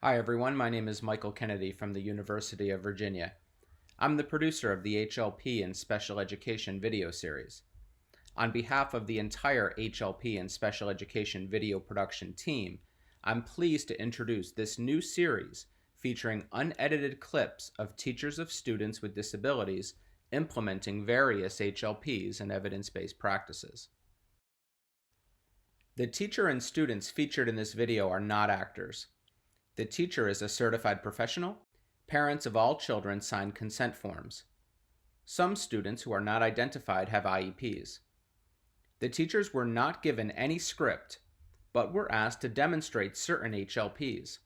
Hi everyone, my name is Michael Kennedy from the University of Virginia. I'm the producer of the HLP and Special Education video series. On behalf of the entire HLP and Special Education video production team, I'm pleased to introduce this new series featuring unedited clips of teachers of students with disabilities implementing various HLPs and evidence-based practices. The teacher and students featured in this video are not actors. The teacher is a certified professional. Parents of all children signed consent forms. Some students who are not identified have IEPs. The teachers were not given any script, but were asked to demonstrate certain HLPs.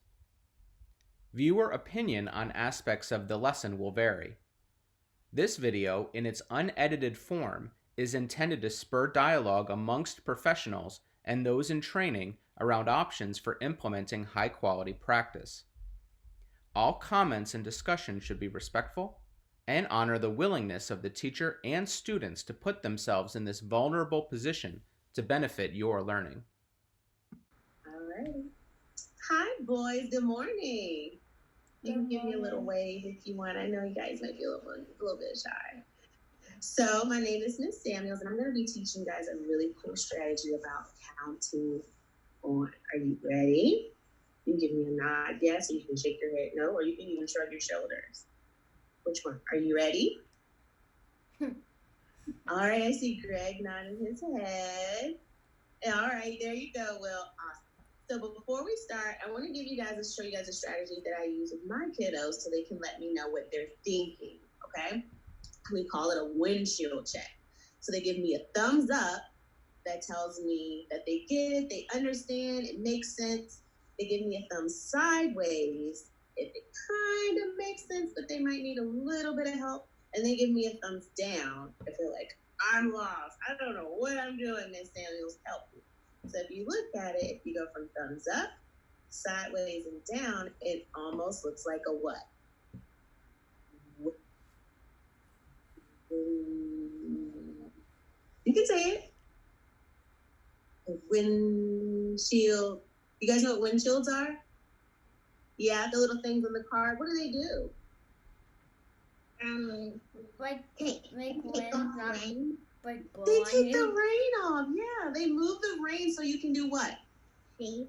Viewer opinion on aspects of the lesson will vary. This video, in its unedited form, is intended to spur dialogue amongst professionals and those in training around options for implementing high-quality practice. All comments and discussion should be respectful and honor the willingness of the teacher and students to put themselves in this vulnerable position to benefit your learning. All right. Hi, boys. Good morning. You can give me a little wave if you want. I know you guys might be a little bit shy. So my name is Miss Samuels, and I'm going to be teaching you guys a really cool strategy about counting on. Are you ready? You can give me a nod, yes, or you can shake your head no, or you can even shrug your shoulders. Which one? Are you ready? All right, I see Greg nodding his head. All right, there you go. Well, awesome. So before we start, I want to show you guys a strategy that I use with my kiddos so they can let me know what they're thinking, okay? We call it a windshield check. So they give me a thumbs up that tells me that they get it, they understand, it makes sense. They give me a thumbs sideways if it kind of makes sense, but they might need a little bit of help. And they give me a thumbs down if they're like, I'm lost. I don't know what I'm doing, Miss Samuels, help me. So if you look at it, if you go from thumbs up, sideways, and down, it almost looks like a what? You can say it. A windshield. You guys know what windshields are? Yeah, the little things on the car. What do they do? Like make wind not like They blowing take the you. rain off. Yeah, they move the rain so you can do what? See.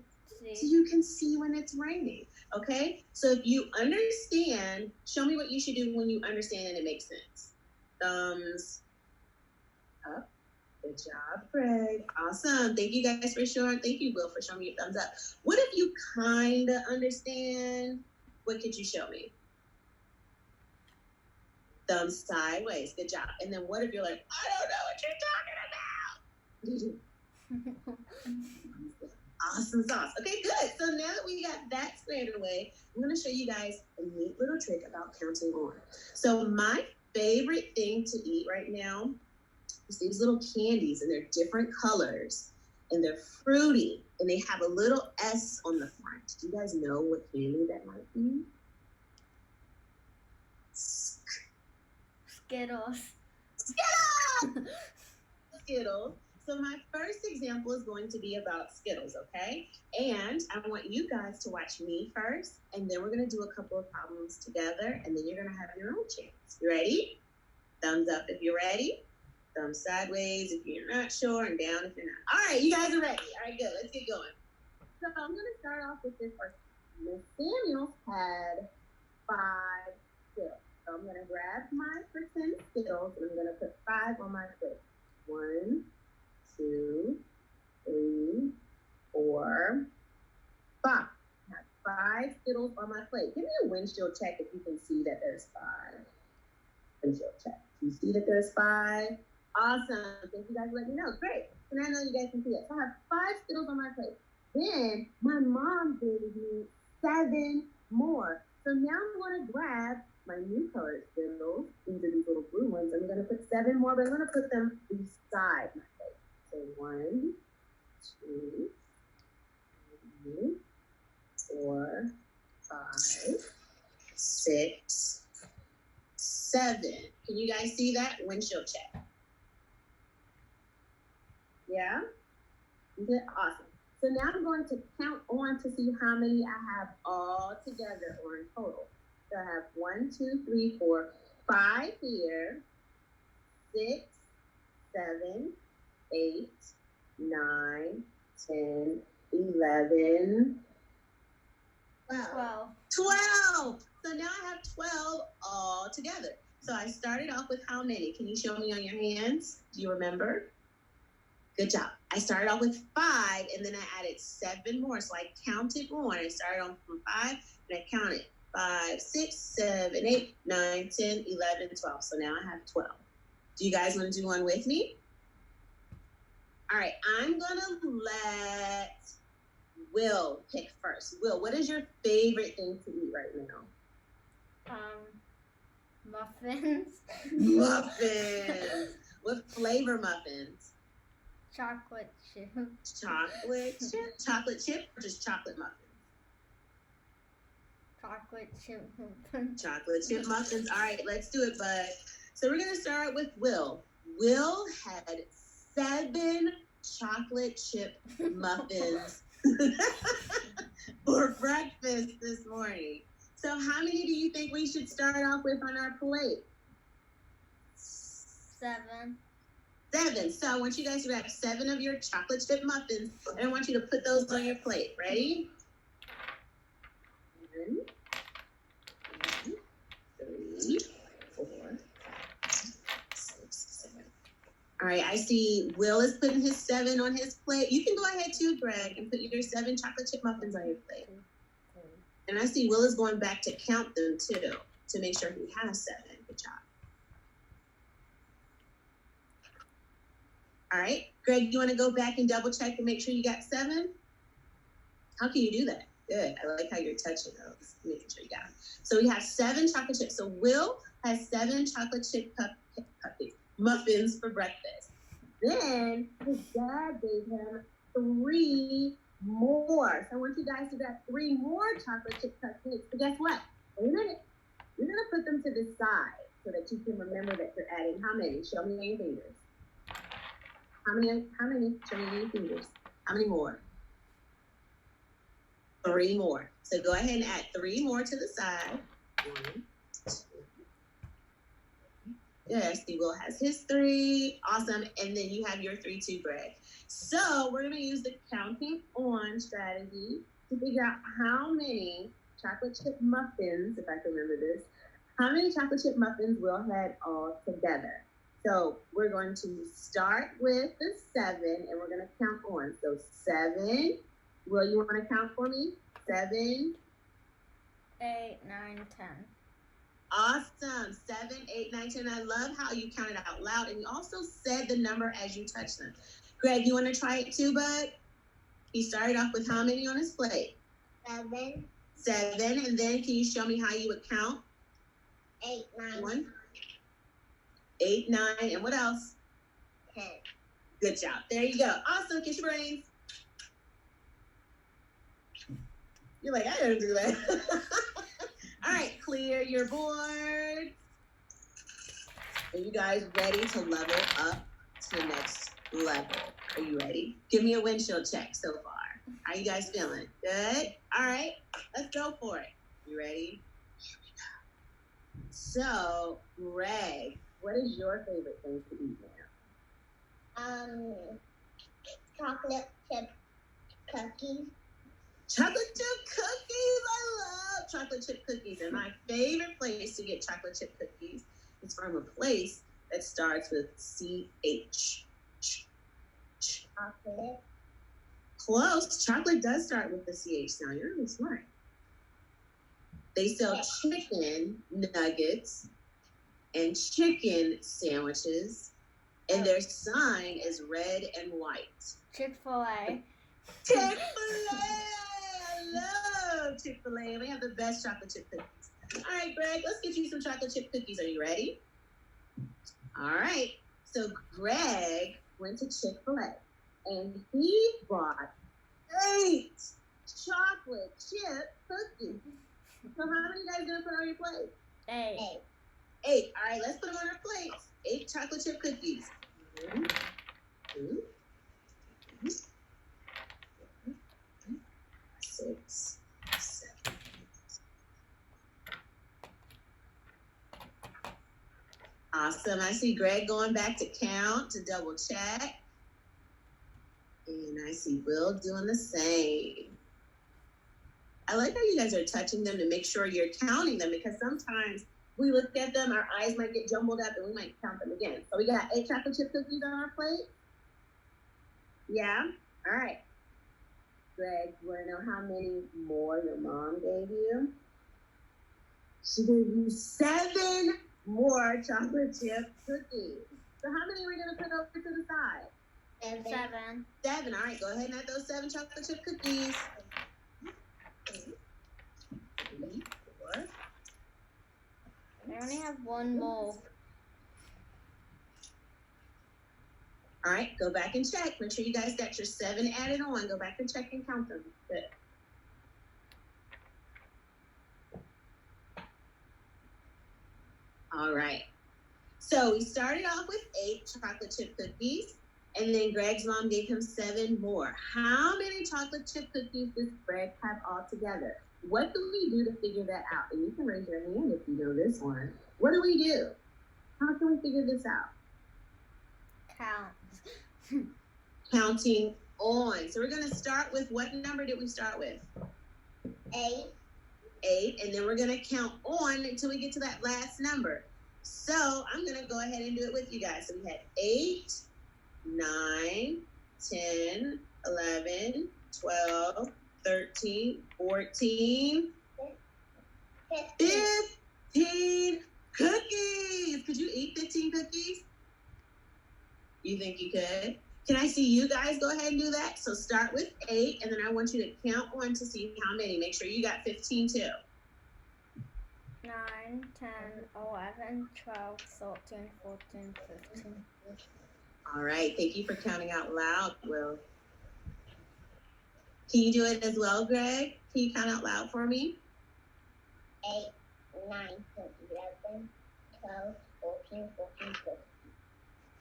So you can see when it's raining. Okay? So if you understand, show me what you should do when you understand and it makes sense. Thumbs up. Good job, Greg. Awesome. Thank you guys for showing. Thank you, Will, for showing me your thumbs up. What if you kind of understand? What could you show me? Thumbs sideways. Good job. And then what if you're like, I don't know what you're talking about? Awesome sauce. Okay, good. So now that we got that squared away, I'm going to show you guys a neat little trick about counting on. So my favorite thing to eat right now is these little candies, and they're different colors, and they're fruity, and they have a little S on the front. Do you guys know what candy that might be? Skittles. Skittles! Skittles. So my first example is going to be about Skittles, okay? And I want you guys to watch me first, and then we're going to do a couple of problems together, and then you're going to have your own chance. You ready? Thumbs up if you're ready. Thumbs sideways if you're not sure, and down if you're not. All right, you guys are ready. All right, good. Let's get going. So I'm going to start off with this first. Miss Samuels had 5 Skittles. So I'm going to grab my pretend Skittles, and I'm going to put 5 on my plate. 1, 2, 3, 4, 5. I have 5 Skittles on my plate. Give me a windshield check if you can see that there's 5. Windshield check. You see that there's 5? Awesome. Thank you guys for letting me know. Great. So now I know you guys can see it. So I have 5 Skittles on my plate. Then my mom gave me 7 more. So now I'm going to grab my new colored Skittles. These are these little blue ones. I'm going to put 7 more, but I'm going to put them beside my plate. So 1, 2, 3, 4, 5, 6, 7. Can you guys see that? Windshield check. Yeah? Awesome. So now I'm going to count on to see how many I have all together or in total. So I have 1, 2, 3, 4, 5 here, 6, 7, 8, 9, 10, 11, 12. 12. So now I have 12 all together. So I started off with how many? Can you show me on your hands? Do you remember? Good job. I started off with 5, and then I added 7 more. So I counted on. I started on from 5, and I counted 5, 6, 7, 8, 9, 10, 11, 12. So now I have 12. Do you guys want to do one with me? All right. I'm going to let Will pick first. Will, what is your favorite thing to eat right now? Muffins. Muffins. What flavor muffins? Chocolate chip. Chocolate chip? Chocolate chip or just chocolate muffins? Chocolate chip muffins. Chocolate chip muffins. All right, let's do it, bud. So we're going to start with Will. Will had 7 chocolate chip muffins for breakfast this morning. So how many do you think we should start off with on our plate? 7. 7. So I want you guys to grab 7 of your chocolate chip muffins, and I want you to put those on your plate. Ready? 1, 2, 3, 4, 5, 6, 7. All right, I see Will is putting his 7 on his plate. You can go ahead too, Greg, and put your 7 chocolate chip muffins on your plate. And I see Will is going back to count them too, to make sure he has 7. Good job. All right, Greg, you want to go back and double check and make sure you got 7? How can you do that? Good. I like how you're touching those, making sure you got them. So we have 7 chocolate chips. So Will has 7 chocolate chip muffins for breakfast. Then his dad gave him 3 more. So I want you guys to grab 3 more chocolate chip cupcakes. But guess what? Wait a minute. You're going to put them to the side so that you can remember that you're adding how many? Show me your fingers. How many? Show me your fingers. How many more? 3 more. So go ahead and add 3 more to the side. 1, 2. Yes, Steve Will has his 3. Awesome. And then you have your 3 too, Greg. So we're going to use the counting on strategy to figure out how many chocolate chip muffins, if I can remember this, how many chocolate chip muffins Will had all together. So we're going to start with the 7, and we're going to count on. So 7. Will, you want to count for me? 7. 8, 9, 10. Awesome. 7, 8, 9, 10. I love how you counted out loud, and you also said the number as you touched them. Greg, you want to try it too, bud? He started off with how many on his plate? 7. 7, and then can you show me how you would count? 8, 9. 1, 8, 9, and what else? 10. Good job. There you go. Awesome. Kiss your brains. You're like, I didn't do that. All right, clear your board. Are you guys ready to level up to the next level? Are you ready? Give me a windshield check so far. How you guys feeling? Good? All right, let's go for it. You ready? Here we go. So, Greg, what is your favorite thing to eat now? Chocolate chip cookies. Chocolate chip cookies. I love chocolate chip cookies. And my favorite place to get chocolate chip cookies is from a place that starts with CH. Chocolate. Close. Chocolate does start with the CH sound. You're really smart. They sell chicken nuggets and chicken sandwiches, and their sign is red and white. Chick-fil-A. Chick-fil-A! I love Chick-fil-A. They have the best chocolate chip cookies. All right, Greg, let's get you some chocolate chip cookies. Are you ready? All right. So Greg went to Chick-fil-A, and he bought 8 chocolate chip cookies. So how many you guys gonna put on your plate? 8. 8. All right, let's put them on our plates. 8 chocolate chip cookies. 1, 2, 3, Awesome. I see Greg going back to count to double check. And I see Will doing the same. I like how you guys are touching them to make sure you're counting them, because sometimes we look at them, our eyes might get jumbled up and we might count them again. So we got 8 chocolate chip cookies on our plate. Yeah? All right. Greg, you want to know how many more your mom gave you? She gave you 7 more chocolate chip cookies. So how many are we going to put over to the side? 7. 7. All right, go ahead and add those 7 chocolate chip cookies. 3, 4. I only have 1 more. All right, go back and check. Make sure you guys got your 7 added on. Go back and check and count them. Good. All right. So we started off with 8 chocolate chip cookies, and then Greg's mom gave him 7 more. How many chocolate chip cookies does Greg have all together? What do we do to figure that out? And you can raise your hand if you know this one. What do we do? How can we figure this out? Count. Counting on. So we're going to start with, what number did we start with? 8. 8, and then we're going to count on until we get to that last number. So I'm going to go ahead and do it with you guys. So we had 8, 9, 10, 11, 12, 13, 14, 15 cookies. Could you eat 15 cookies? You think you could? Can I see you guys go ahead and do that? So start with 8, and then I want you to count on to see how many. Make sure you got 15 too. 9, 10, 11, 12, 13, 14, 15. All right. Thank you for counting out loud, Will. Can you do it as well, Greg? Can you count out loud for me? 8, 9, 10, 11, 12, 14, 15, 16.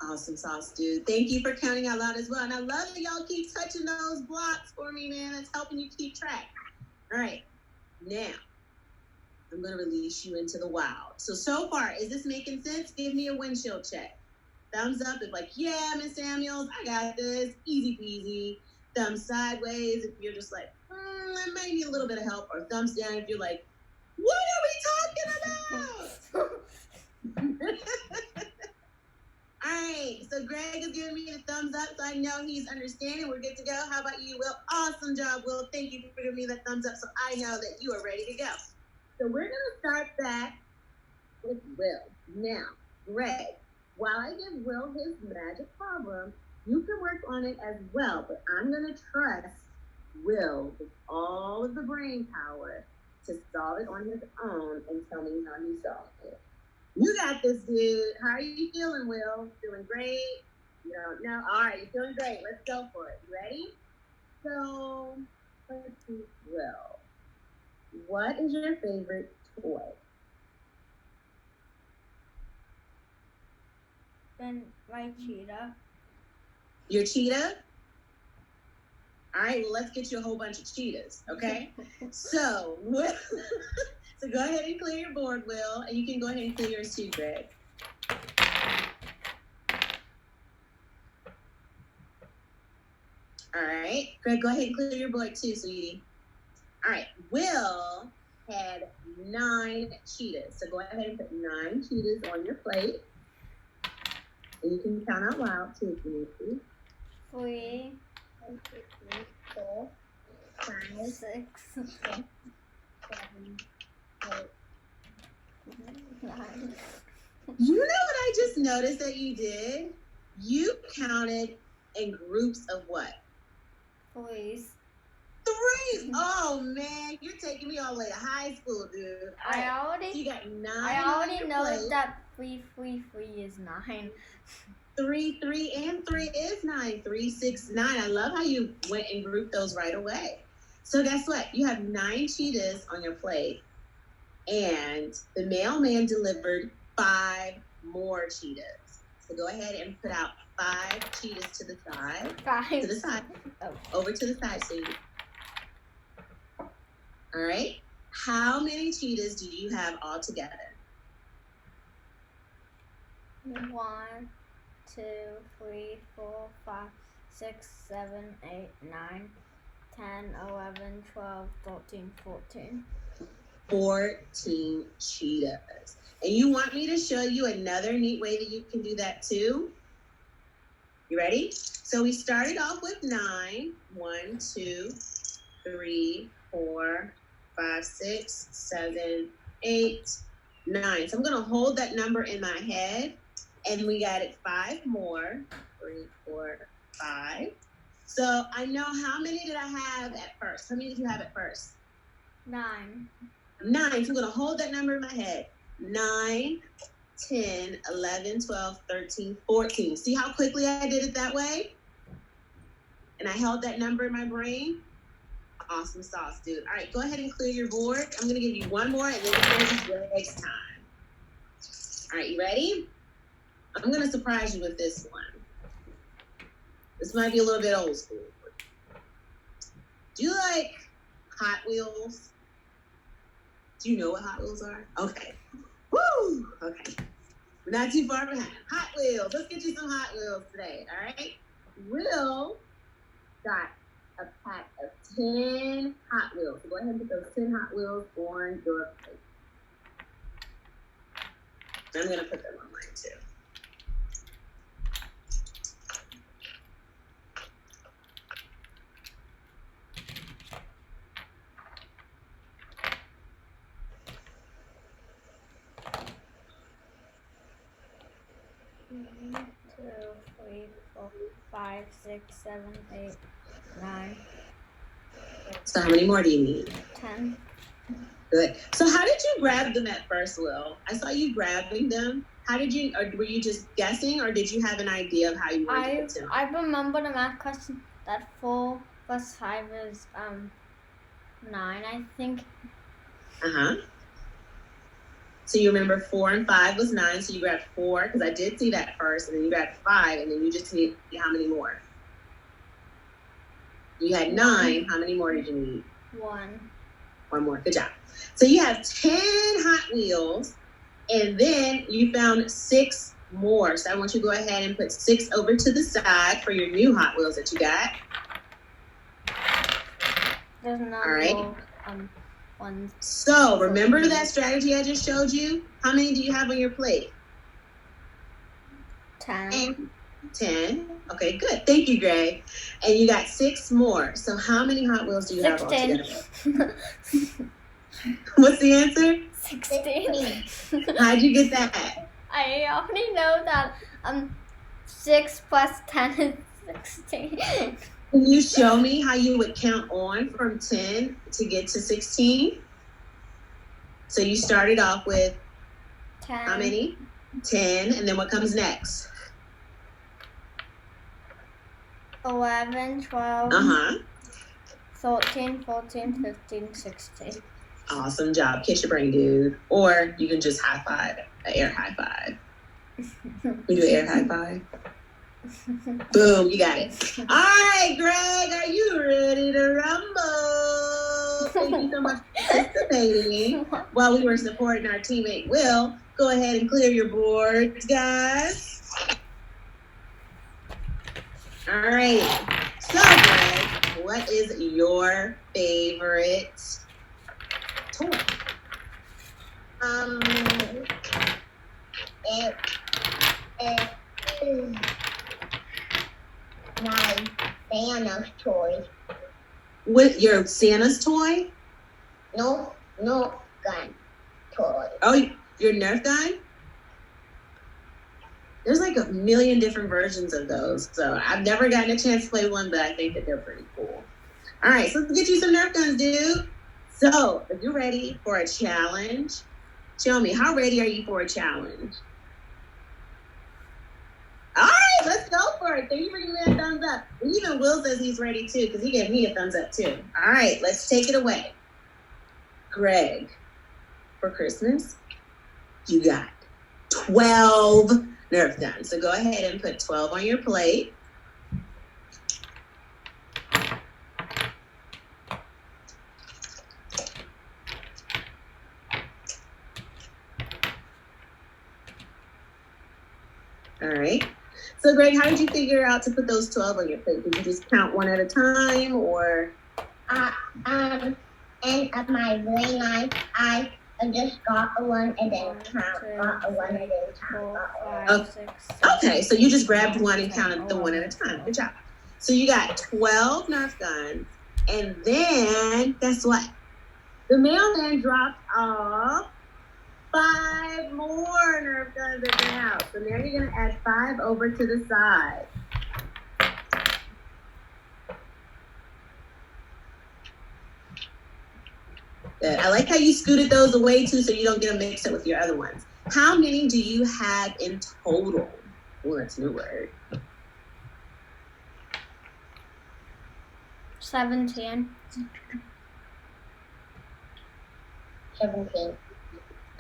Awesome sauce, dude. Thank you for counting out loud as well. And I love that y'all keep touching those blocks for me, man. That's helping you keep track. All right. Now, I'm going to release you into the wild. So far, is this making sense? Give me a windshield check. Thumbs up if like, yeah, Miss Samuels, I got this. Easy peasy. Thumbs sideways if you're just like, I might need a little bit of help. Or thumbs down if you're like, what are we talking about? All right, so Greg is giving me the thumbs up, so I know he's understanding. We're good to go. How about you, Will? Awesome job, Will. Thank you for giving me the thumbs up, so I know that you are ready to go. So we're going to start back with Will. Now, Greg, while I give Will his magic problem, you can work on it as well, but I'm going to trust Will with all of the brain power to solve it on his own and tell me how he solved it. You got this, dude. How are you feeling, Will? Feeling great? You don't know? All right, you're feeling great. Let's go for it. You ready? So, let's see, Will. What is your favorite toy? Then my cheetah. Your cheetah? All right, well, let's get you a whole bunch of cheetahs, okay? So, Will, so go ahead and clear your board, Will, and you can go ahead and clear yours too, Greg. All right, Greg, go ahead and clear your board too, sweetie. All right, Will had 9 cheetahs. So go ahead and put 9 cheetahs on your plate. And you can count out loud too if you need to. 3, 4, 5, 6, 7, 8, 9. You know what I just noticed that you did? You counted in groups of what? 3s. 3. Oh man, you're taking me all the way to high school, dude. All right, you got 9. I already know that 3, 3, 3 is 9. 3, 3, and 3 is 9. 3, 6, 9. I love how you went and grouped those right away. So guess what? You have 9 cheetahs on your plate, and the mailman delivered 5 more cheetahs. So go ahead and put out 5 cheetahs to the side. 5. To the side. Oh. Over to the side, sweetie. All right. How many cheetahs do you have all together? 1, 2, 3, 4, 5, 6, 7, 8, 9, 10, 11, 12, 13, 14. 14 cheetahs. And you want me to show you another neat way that you can do that too? You ready? So we started off with 9. 1, 2, 3, 4, 5, 6, 7, 8, 9. So I'm going to hold that number in my head. And we added 5 more. 3, 4, 5. So I know, how many did I have at first? How many did you have at first? 9. 9. So I'm going to hold that number in my head. 9, 10, 11, 12, 13, 14. See how quickly I did it that way? And I held that number in my brain? Awesome sauce, dude. All right, go ahead and clear your board. I'm going to give you one more, and then we're going to do Greg's time. All right, you ready? I'm going to surprise you with this one. This might be a little bit old school. Do you like Hot Wheels? Do you know what Hot Wheels are? Okay. Woo! Okay. We're not too far behind. Hot Wheels. Let's get you some Hot Wheels today, all right? Will got a pack of 10 Hot Wheels. So go ahead and put those 10 Hot Wheels on your plate. I'm going to put them on mine too. One, 2, 3, 4, 5, 6, 7, 8, 9. So how many more do you need? 10. Good. So how did you grab them at first, Will? I saw you grabbing them. How did you, or were you just guessing, or did you have an idea of how you wanted to get to them? I remember the math question that 4 plus 5 is 9, I think. Uh-huh. So you remember 4 and 5 was 9, so you grabbed 4, because I did see that first, and then you grabbed 5, and then you just need how many more? You had 9. How many more did you need? 1. 1 more. Good job. So you have 10 Hot Wheels, and then you found 6 more. So I want you to go ahead and put 6 over to the side for your new Hot Wheels that you got. There's not All right. ones. So remember that strategy I just showed you? How many do you have on your plate? 10. 10. Okay, good. Thank you, Greg. And you got 6 more. So how many Hot Wheels do you have 16. altogether? What's the answer? 16. How'd you get that? I already know that 6 plus 10 is 16. Can you show me how you would count on from 10 to get to 16? So you started off with 10. how many? 10. And then what comes next? 11, 12, Uh-huh. 13, 14, 15, 16. Awesome job. Kiss your brain, dude. Or you can just high five, an air high five. We do air high five. Boom, you got it. All right, Greg, are you ready to rumble? Thank you so much for participating while we were supporting our teammate Will. Go ahead and clear your boards, guys. All right. So, Greg, what is your favorite toy? It is my Santa's toy. What, your Santa's toy? No gun toy. Oh, your Nerf gun? There's like a million different versions of those. So I've never gotten a chance to play one, but I think that they're pretty cool. All right, so let's get you some Nerf guns, dude. So if you're ready for a challenge, show me, how ready are you for a challenge? All right, let's go for it. Thank you for giving me a thumbs up. And even Will says he's ready too, because he gave me a thumbs up too. All right, let's take it away. Greg, for Christmas, you got 12 Nerf guns. So go ahead and put 12 on your plate. All right. So, Greg, how did you figure out to put those 12 on your plate? Did you just count one at a time, or? And at my very nice, I just got a one and then got a one and then got a one. Okay, so you just grabbed one and counted the one at a time. Good job. So you got 12 Nerf guns, and then guess what? The mailman dropped off 5 more Nerf guns at your house. So now you're gonna add 5 over to the side. Good. I like how you scooted those away too, so you don't get them mixed up with your other ones. How many do you have in total? Oh, that's a new word. 17. 17.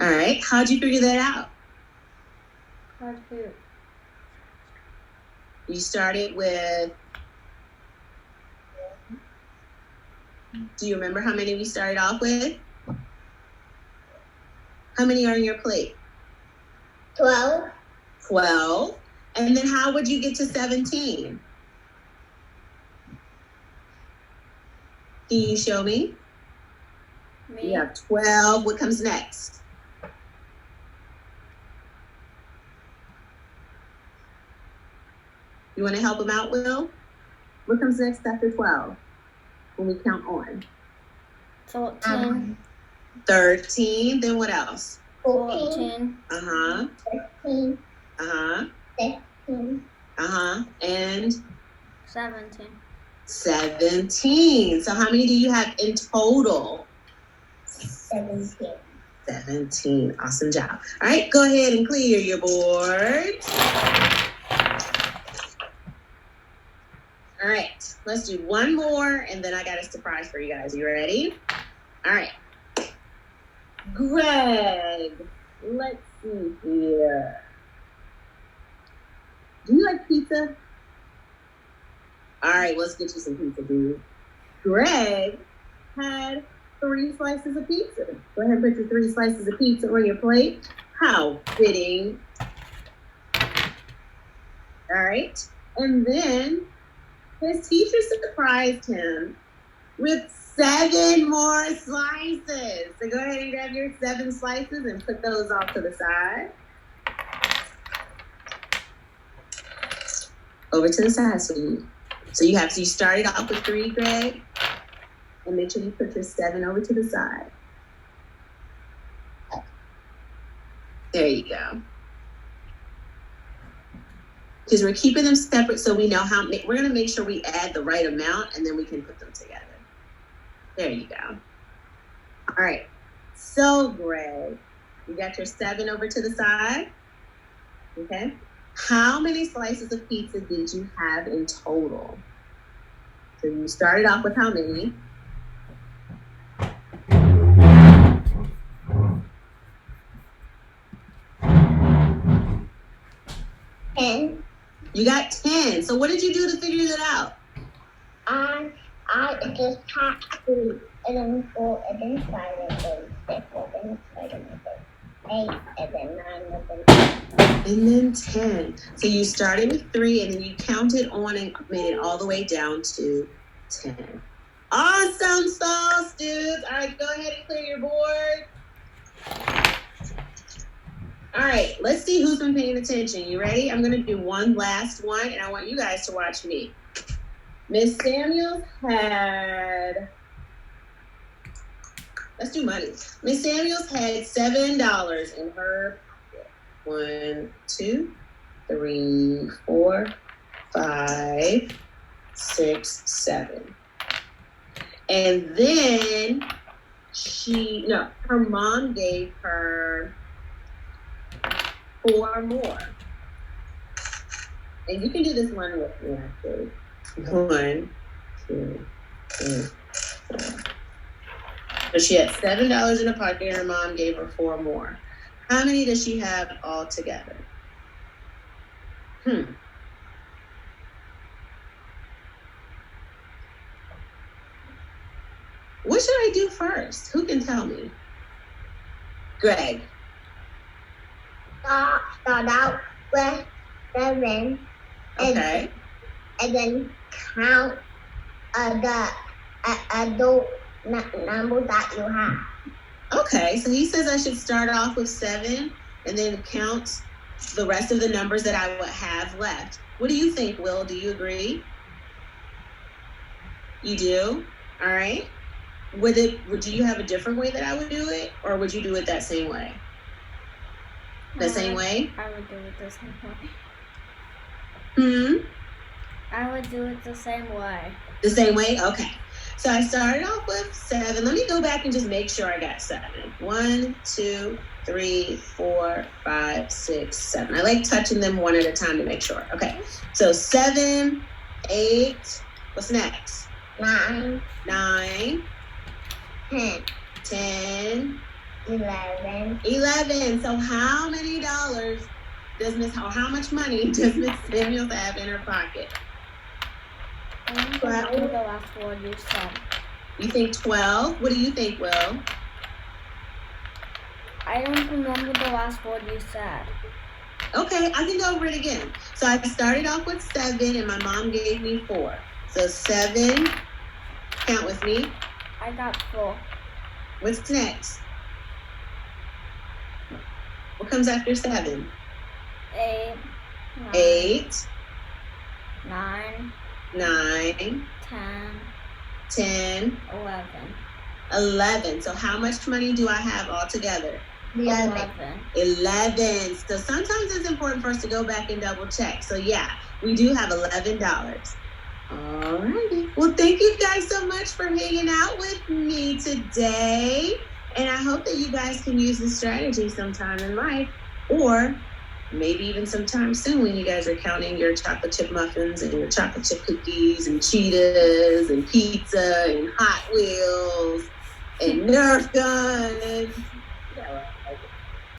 All right. How'd you figure that out? Hard food. You started with. Do you remember how many we started off with? How many are on your plate? 12. 12. And then how would you get to 17? Can you show me? Me. You have 12. What comes next? You want to help him out, Will? What comes next after 12? When we count on? 14. 13. Then what else? 14. Uh-huh. 15. Uh-huh. 16. Uh-huh. And 17. 17. So how many do you have in total? 17. 17. Awesome job. All right, go ahead and clear your board. All right, let's do one more, and then I got a surprise for you guys. You ready? All right. Greg, let's see here. Do you like pizza? All right, let's get you some pizza, dude. Greg had 3 slices of pizza. Go ahead and put your 3 slices of pizza on your plate. How fitting. All right. And then his teacher surprised him with 7 more slices. So go ahead and grab your 7 slices and put those off to the side. Over to the side, sweetie. So you started off with 3, Greg. And make sure you put your 7 over to the side. There you go. Because we're keeping them separate so we know how many. We're going to make sure we add the right amount and then we can put them together. There you go. All right. So, Greg, you got your 7 over to the side. Okay. How many slices of pizza did you have in total? So you started off with how many? You got 10. So what did you do to figure that out? I just had to, and then 4, and then 5, and then 6, and then 7, and then 8, and then 9, and then 10. So you started with 3, and then you counted on and made it all the way down to 10. Awesome sauce, dudes. All right, go ahead and clear your board. All right, let's see who's been paying attention. You ready? I'm going to do one last one, and I want you guys to watch me. Miss Samuels had, let's do money. Miss Samuels had $7 in her pocket. 1, 2, 3, 4, 5, 6, 7. And then her mom gave her 4 more. And you can do this one with me, actually. 1, 2, 3, 4. So she had $7 in her pocket, and her mom gave her 4 more. How many does she have all together? What should I do first? Who can tell me? Greg. Start out with 7 Okay. and then count the adult numbers that you have. Okay, so he says I should start off with 7 and then count the rest of the numbers that I would have left. What do you think, Will? Do you agree? You do? All right. Do you have a different way that I would do it, or would you do it that same way? The same way? I would do it the same way. I would do it the same way. The same way? Okay. So I started off with 7. Let me go back and just make sure I got 7. 1, 2, 3, 4, 5, 6, 7. I like touching them one at a time to make sure. Okay. So 7, 8. What's next? 9, 9, 10, 10, 11. So how many dollars does how much money does Miss Samuels have in her pocket? I don't remember the last word you said. You think 12? What do you think, Will? I don't remember the last word you said. Okay, I can go over it again. So I started off with 7 and my mom gave me 4. So 7, count with me. I got 4. What's next? What comes after 7? 8, 9, 8, 9, 9, 10, 10, 11. 11. So how much money do I have altogether? 11. 11. So sometimes it's important for us to go back and double check. So yeah, we do have $11. Alrighty. Well, thank you guys so much for hanging out with me today. And I hope that you guys can use this strategy sometime in life, or maybe even sometime soon when you guys are counting your chocolate chip muffins and your chocolate chip cookies and Cheetos and pizza and Hot Wheels and Nerf guns